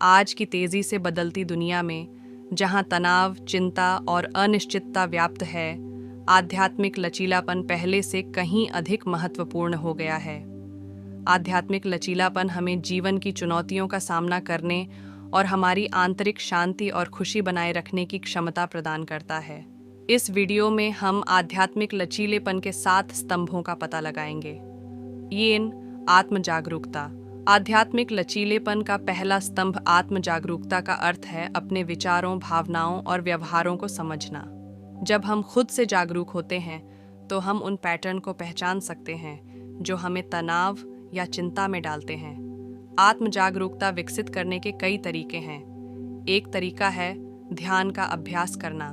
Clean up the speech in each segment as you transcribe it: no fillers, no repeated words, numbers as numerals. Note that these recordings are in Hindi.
आज की तेज़ी से बदलती दुनिया में, जहां तनाव, चिंता और अनिश्चितता व्याप्त है, आध्यात्मिक लचीलापन पहले से कहीं अधिक महत्वपूर्ण हो गया है। आध्यात्मिक लचीलापन हमें जीवन की चुनौतियों का सामना करने और हमारी आंतरिक शांति और खुशी बनाए रखने की क्षमता प्रदान करता है। इस वीडियो में हम आध्यात्मिक लचीलेपन के 7 स्तंभों का पता लगाएंगे। येन, आत्म जागरूकता। आध्यात्मिक लचीलेपन का पहला स्तंभ आत्म जागरूकता का अर्थ है अपने विचारों, भावनाओं और व्यवहारों को समझना। जब हम खुद से जागरूक होते हैं तो हम उन पैटर्न को पहचान सकते हैं जो हमें तनाव या चिंता में डालते हैं। आत्म जागरूकता विकसित करने के कई तरीके हैं। एक तरीका है ध्यान का अभ्यास करना।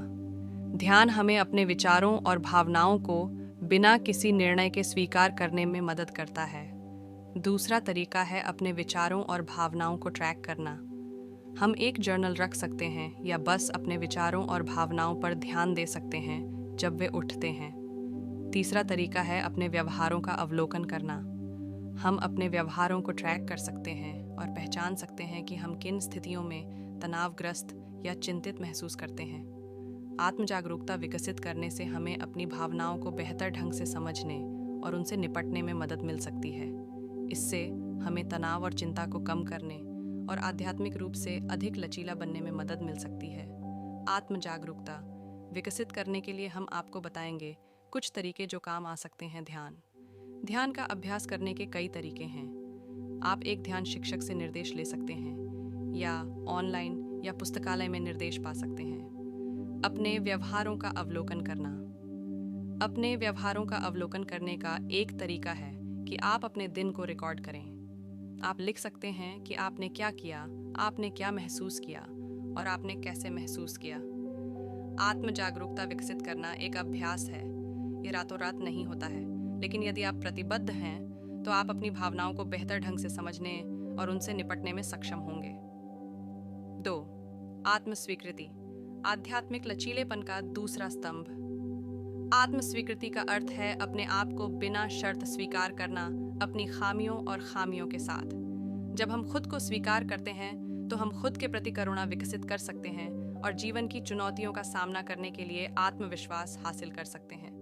ध्यान हमें अपने विचारों और भावनाओं को बिना किसी निर्णय के स्वीकार करने में मदद करता है। दूसरा तरीका है अपने विचारों और भावनाओं को ट्रैक करना। हम एक जर्नल रख सकते हैं या बस अपने विचारों और भावनाओं पर ध्यान दे सकते हैं जब वे उठते हैं। तीसरा तरीका है अपने व्यवहारों का अवलोकन करना। हम अपने व्यवहारों को ट्रैक कर सकते हैं और पहचान सकते हैं कि हम किन स्थितियों में तनावग्रस्त या चिंतित महसूस करते हैं। आत्म जागरूकता विकसित करने से हमें अपनी भावनाओं को बेहतर ढंग से समझने और उनसे निपटने में मदद मिल सकती है। इससे हमें तनाव और चिंता को कम करने और आध्यात्मिक रूप से अधिक लचीला बनने में मदद मिल सकती है। आत्म जागरूकता विकसित करने के लिए हम आपको बताएंगे कुछ तरीके जो काम आ सकते हैं। ध्यान का अभ्यास करने के कई तरीके हैं। आप एक ध्यान शिक्षक से निर्देश ले सकते हैं या ऑनलाइन या पुस्तकालय में निर्देश पा सकते हैं। अपने व्यवहारों का अवलोकन करना। अपने व्यवहारों का अवलोकन करने का एक तरीका है कि आप अपने दिन को रिकॉर्ड करें। आप लिख सकते हैं कि आपने क्या किया, आपने क्या महसूस किया और आपने कैसे महसूस किया। आत्म जागरूकता विकसित करना एक अभ्यास है। ये रातों रात नहीं होता है, लेकिन यदि आप प्रतिबद्ध हैं तो आप अपनी भावनाओं को बेहतर ढंग से समझने और उनसे निपटने में सक्षम होंगे। 2. आत्म स्वीकृति। आध्यात्मिक लचीलेपन का दूसरा स्तंभ। आत्म स्वीकृति का अर्थ है अपने आप को बिना शर्त स्वीकार करना, अपनी खामियों और खामियों के साथ। जब हम खुद को स्वीकार करते हैं तो हम खुद के प्रति करुणा विकसित कर सकते हैं और जीवन की चुनौतियों का सामना करने के लिए आत्मविश्वास हासिल कर सकते हैं।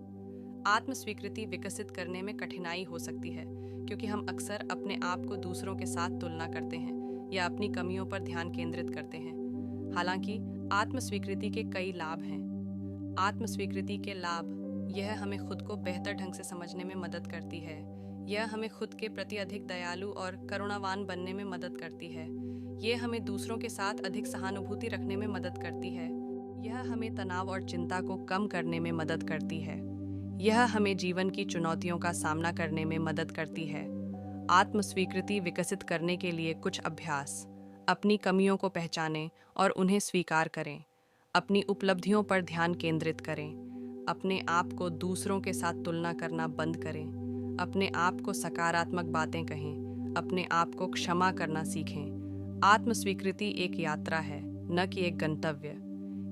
आत्म स्वीकृति विकसित करने में कठिनाई हो सकती है क्योंकि हम अक्सर अपने आप को दूसरों के साथ तुलना करते हैं या अपनी कमियों पर ध्यान केंद्रित करते हैं। हालांकि आत्म स्वीकृति के कई लाभ हैं। आत्म स्वीकृति के लाभ: यह हमें खुद को बेहतर ढंग से समझने में मदद करती है। यह हमें खुद के प्रति अधिक दयालु और करुणावान बनने में मदद करती है। यह हमें दूसरों के साथ अधिक सहानुभूति रखने में मदद करती है। यह हमें तनाव और चिंता को कम करने में मदद करती है। यह हमें जीवन की चुनौतियों का सामना करने में मदद करती है। आत्म स्वीकृति विकसित करने के लिए कुछ अभ्यास: अपनी कमियों को पहचानें और उन्हें स्वीकार करें। अपनी उपलब्धियों पर ध्यान केंद्रित करें। अपने आप को दूसरों के साथ तुलना करना बंद करें। अपने आप को सकारात्मक बातें कहें। अपने आप को क्षमा करना सीखें। आत्म स्वीकृति एक यात्रा है, न कि एक गंतव्य।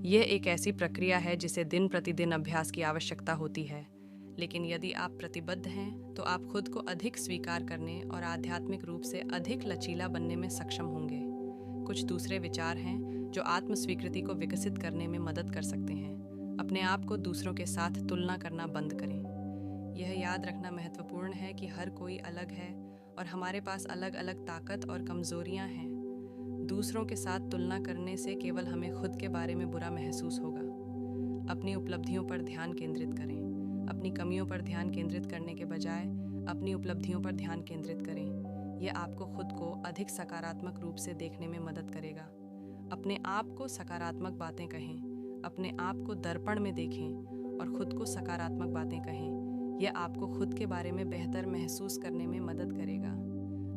यह एक ऐसी प्रक्रिया है जिसे दिन प्रतिदिन अभ्यास की आवश्यकता होती है। लेकिन यदि आप प्रतिबद्ध हैं तो आप खुद को अधिक स्वीकार करने और आध्यात्मिक रूप से अधिक लचीला बनने में सक्षम होंगे। कुछ दूसरे विचार हैं जो आत्म स्वीकृति को विकसित करने में मदद कर सकते हैं। अपने आप को दूसरों के साथ तुलना करना बंद करें। यह याद रखना महत्वपूर्ण है कि हर कोई अलग है और हमारे पास अलग अलग ताकत और कमजोरियां हैं। दूसरों के साथ तुलना करने से केवल हमें खुद के बारे में बुरा महसूस होगा। अपनी उपलब्धियों पर ध्यान केंद्रित करें। अपनी कमियों पर ध्यान केंद्रित करने के बजाय अपनी उपलब्धियों पर ध्यान केंद्रित करें। यह आपको खुद को अधिक सकारात्मक रूप से देखने में मदद करेगा। अपने आप को सकारात्मक बातें कहें। अपने आप को दर्पण में देखें और खुद को सकारात्मक बातें कहें। यह आपको खुद के बारे में बेहतर महसूस करने में मदद करेगा।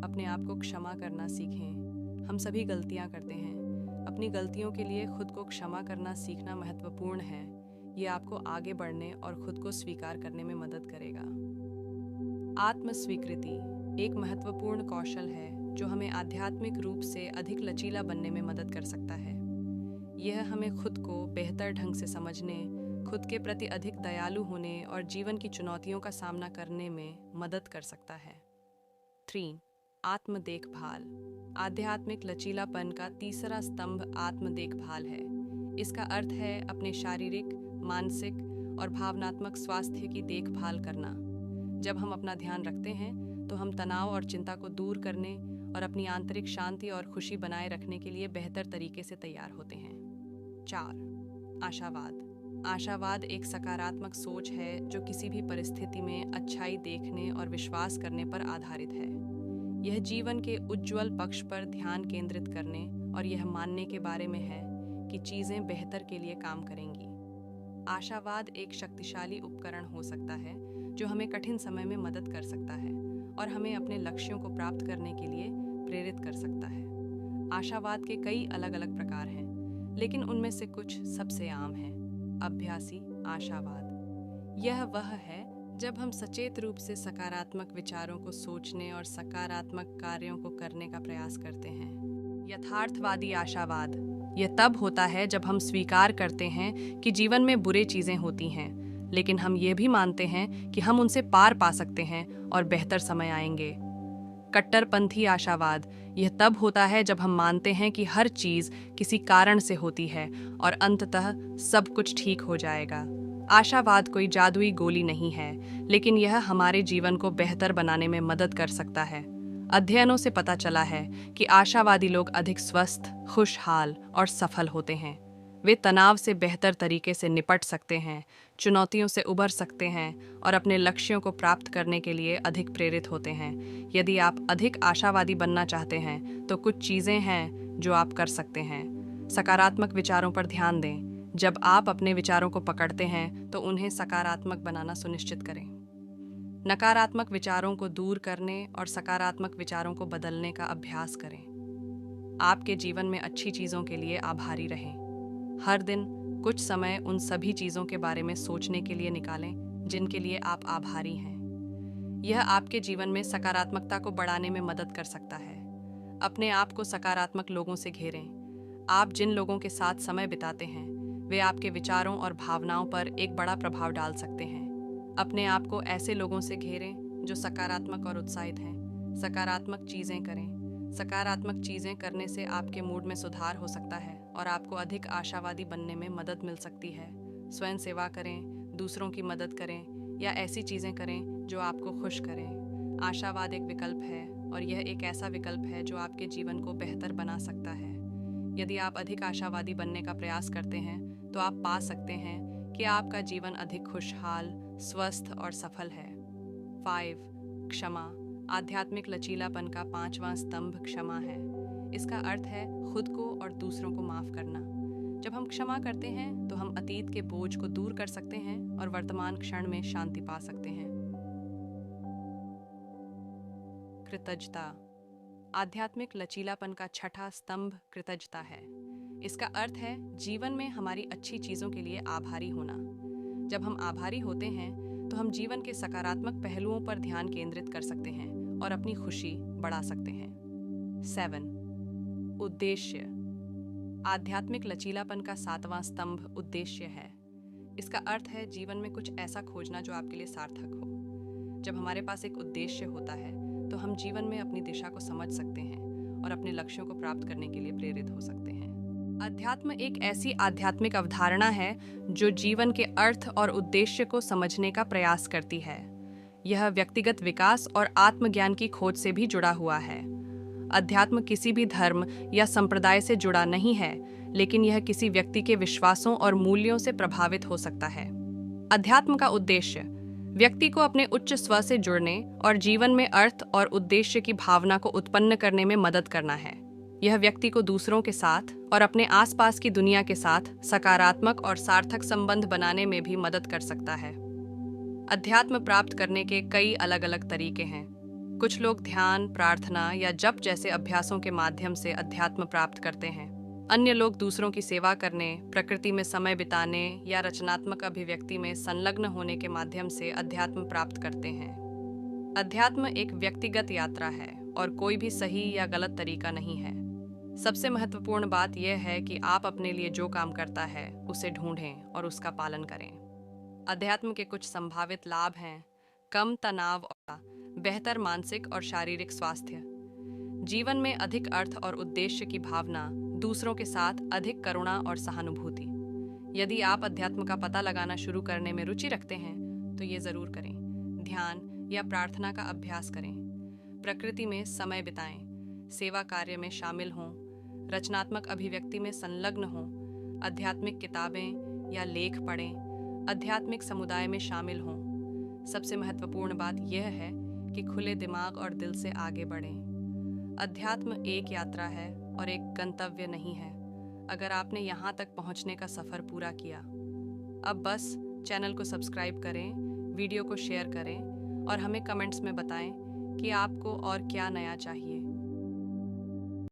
अपने आप को क्षमा करना सीखें। हम सभी गलतियां करते हैं। अपनी गलतियों के लिए खुद को क्षमा करना सीखना महत्वपूर्ण है। यह आपको आगे बढ़ने और खुद को स्वीकार करने में मदद करेगा। आत्म स्वीकृति एक महत्वपूर्ण कौशल है जो हमें आध्यात्मिक रूप से अधिक लचीला बनने में मदद कर सकता है। यह हमें खुद को बेहतर ढंग से समझने, खुद के प्रति अधिक दयालु होने और जीवन की चुनौतियों का सामना करने में मदद कर सकता है। 3. आत्म देखभाल। आध्यात्मिक लचीलापन का तीसरा स्तंभ आत्म देखभाल है। इसका अर्थ है अपने शारीरिक, मानसिक और भावनात्मक स्वास्थ्य की देखभाल करना। जब हम अपना ध्यान रखते हैं तो हम तनाव और चिंता को दूर करने और अपनी आंतरिक शांति और खुशी बनाए रखने के लिए बेहतर तरीके से तैयार होते हैं। 4. आशावाद। आशावाद एक सकारात्मक सोच है जो किसी भी परिस्थिति में अच्छाई देखने और विश्वास करने पर आधारित है। यह जीवन के उज्ज्वल पक्ष पर ध्यान केंद्रित करने और यह मानने के बारे में है कि चीज़ें बेहतर के लिए काम करेंगी। आशावाद एक शक्तिशाली उपकरण हो सकता है जो हमें कठिन समय में मदद कर सकता है और हमें अपने लक्ष्यों को प्राप्त करने के लिए प्रेरित कर सकता है। आशावाद के कई अलग अलग प्रकार हैं, लेकिन उनमें से कुछ सबसे आम हैं। अभ्यासी आशावाद। यह वह है जब हम सचेत रूप से सकारात्मक विचारों को सोचने और सकारात्मक कार्यों को करने का प्रयास करते हैं। यथार्थवादी आशावाद। यह तब होता है जब हम स्वीकार करते हैं कि जीवन में बुरी चीज़ें होती हैं, लेकिन हम ये भी मानते हैं कि हम उनसे पार पा सकते हैं और बेहतर समय आएंगे। कट्टरपंथी आशावाद। यह तब होता है जब हम मानते हैं कि हर चीज़ किसी कारण से होती है और अंततः सब कुछ ठीक हो जाएगा। आशावाद कोई जादुई गोली नहीं है, लेकिन यह हमारे जीवन को बेहतर बनाने में मदद कर सकता है। अध्ययनों से पता चला है कि आशावादी लोग अधिक स्वस्थ, खुशहाल और सफल होते हैं। वे तनाव से बेहतर तरीके से निपट सकते हैं, चुनौतियों से उबर सकते हैं और अपने लक्ष्यों को प्राप्त करने के लिए अधिक प्रेरित होते हैं। यदि आप अधिक आशावादी बनना चाहते हैं तो कुछ चीज़ें हैं जो आप कर सकते हैं। सकारात्मक विचारों पर ध्यान दें। जब आप अपने विचारों को पकड़ते हैं तो उन्हें सकारात्मक बनाना सुनिश्चित करें। नकारात्मक विचारों को दूर करने और सकारात्मक विचारों को बदलने का अभ्यास करें। आपके जीवन में अच्छी चीज़ों के लिए आभारी रहें। हर दिन कुछ समय उन सभी चीज़ों के बारे में सोचने के लिए निकालें जिनके लिए आप आभारी हैं। यह आपके जीवन में सकारात्मकता को बढ़ाने में मदद कर सकता है। अपने आप को सकारात्मक लोगों से घेरें। आप जिन लोगों के साथ समय बिताते हैं वे आपके विचारों और भावनाओं पर एक बड़ा प्रभाव डाल सकते हैं। अपने आप को ऐसे लोगों से घेरें जो सकारात्मक और उत्साहित हैं। सकारात्मक चीज़ें करें। सकारात्मक चीज़ें करने से आपके मूड में सुधार हो सकता है और आपको अधिक आशावादी बनने में मदद मिल सकती है। स्वयं सेवा करें, दूसरों की मदद करें या ऐसी चीज़ें करें जो आपको खुश करें। आशावाद एक विकल्प है और यह एक ऐसा विकल्प है जो आपके जीवन को बेहतर बना सकता है। यदि आप अधिक आशावादी बनने का प्रयास करते हैं तो आप पा सकते हैं कि आपका जीवन अधिक खुशहाल, स्वस्थ और सफल है। 5. क्षमा। आध्यात्मिक लचीलापन का 5वां स्तंभ क्षमा है। इसका अर्थ है खुद को और दूसरों को माफ करना। जब हम क्षमा करते हैं तो हम अतीत के बोझ को दूर कर सकते हैं और वर्तमान क्षण में शांति पा सकते हैं। कृतज्ञता। आध्यात्मिक लचीलापन का 6ठा स्तंभ कृतज्ञता है। इसका अर्थ है जीवन में हमारी अच्छी चीज़ों के लिए आभारी होना। जब हम आभारी होते हैं तो हम जीवन के सकारात्मक पहलुओं पर ध्यान केंद्रित कर सकते हैं और अपनी खुशी बढ़ा सकते हैं। 7. उद्देश्य। आध्यात्मिक लचीलापन का 7वां स्तंभ उद्देश्य है। इसका अर्थ है जीवन में कुछ ऐसा खोजना जो आपके लिए सार्थक हो। जब हमारे पास एक उद्देश्य होता है तो हम जीवन में अपनी दिशा को समझ सकते हैं और अपने लक्ष्यों को प्राप्त करने के लिए प्रेरित हो सकते हैं। अध्यात्म एक ऐसी आध्यात्मिक अवधारणा है जो जीवन के अर्थ और उद्देश्य को समझने का प्रयास करती है। यह व्यक्तिगत विकास और आत्मज्ञान की खोज से भी जुड़ा हुआ है। अध्यात्म किसी भी धर्म या संप्रदाय से जुड़ा नहीं है, लेकिन यह किसी व्यक्ति के विश्वासों और मूल्यों से प्रभावित हो सकता है। अध्यात्म का उद्देश्य व्यक्ति को अपने उच्च स्व से जुड़ने और जीवन में अर्थ और उद्देश्य की भावना को उत्पन्न करने में मदद करना है। यह व्यक्ति को दूसरों के साथ और अपने आसपास की दुनिया के साथ सकारात्मक और सार्थक संबंध बनाने में भी मदद कर सकता है। अध्यात्म प्राप्त करने के कई अलग अलग तरीके हैं। कुछ लोग ध्यान, प्रार्थना या जप जैसे अभ्यासों के माध्यम से अध्यात्म प्राप्त करते हैं। अन्य लोग दूसरों की सेवा करने, प्रकृति में समय बिताने या रचनात्मक अभिव्यक्ति में संलग्न होने के माध्यम से अध्यात्म प्राप्त करते हैं। अध्यात्म एक व्यक्तिगत यात्रा है और कोई भी सही या गलत तरीका नहीं है। सबसे महत्वपूर्ण बात यह है कि आप अपने लिए जो काम करता है उसे ढूंढें और उसका पालन करें। अध्यात्म के कुछ संभावित लाभ हैं: कम तनाव और बेहतर मानसिक और शारीरिक स्वास्थ्य, जीवन में अधिक अर्थ और उद्देश्य की भावना, दूसरों के साथ अधिक करुणा और सहानुभूति। यदि आप अध्यात्म का पता लगाना शुरू करने में रुचि रखते हैं तो ये जरूर करें। ध्यान या प्रार्थना का अभ्यास करें, प्रकृति में समय बिताएं, सेवा कार्य में शामिल हों, रचनात्मक अभिव्यक्ति में संलग्न हों, आध्यात्मिक किताबें या लेख पढ़ें, आध्यात्मिक समुदाय में शामिल हों। सबसे महत्वपूर्ण बात यह है कि खुले दिमाग और दिल से आगे बढ़ें। अध्यात्म एक यात्रा है और एक गंतव्य नहीं है। अगर आपने यहाँ तक पहुँचने का सफ़र पूरा किया, अब बस चैनल को सब्सक्राइब करें, वीडियो को शेयर करें और हमें कमेंट्स में बताएं कि आपको और क्या नया चाहिए।